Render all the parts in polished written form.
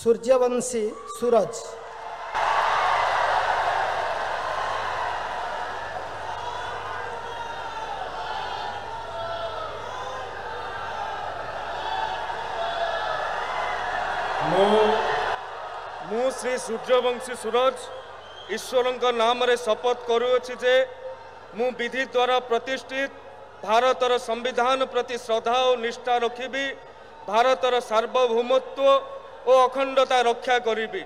सूर्यवंशी सूरज। मु श्री सूर्यवंशी सूरज ईश्वर नाम रे शपथ करुअछि जे मु विधि द्वारा प्रतिष्ठित भारतर संविधान प्रति श्रद्धा और निष्ठा रखिबी, भारतर सार्वभौमत्व और अखंडता रक्षा करिबी।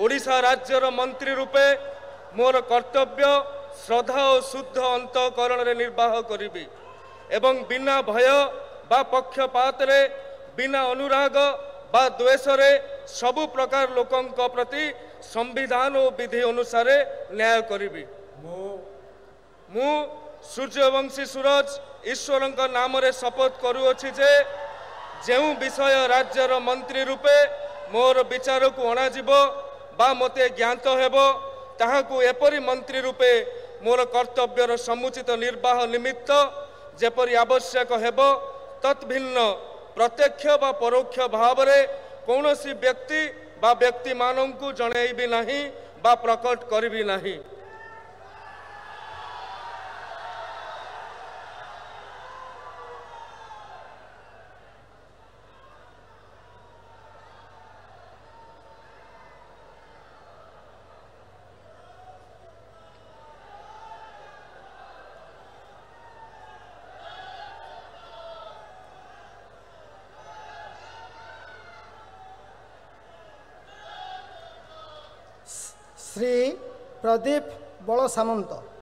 ओडिशा राज्यर मंत्री रूपे मोर कर्तव्य श्रद्धा और शुद्ध अंतःकरण रे निर्वाह करिबी एवं बिना भय बा पक्षपात रे बिना अनुराग बा द्वेष रे सबु प्रकार लोकंक प्रति संविधान और विधि अनुसार न्याय करिबी। मु सूर्यवंशी सूरज ईश्वर नाम रे शपथ करुअछि जे जेउ विषय राज्यर मंत्री रूपे मोर विचार को अणाजिबो बा मते ज्ञात हेबो ताहाकु एपरि मंत्री रूपे मोर कर्तव्यर समुचित निर्वाह निमित्त जेपरि आवश्यक हेबो तत्भिन्न प्रत्यक्ष बा परोक्ष भाव रे कौनसी व्यक्ति बा व्यक्ति मानंकु जणैबी नाही बा प्रकट करिबी नाही। श्री प्रदीप बल सामंत।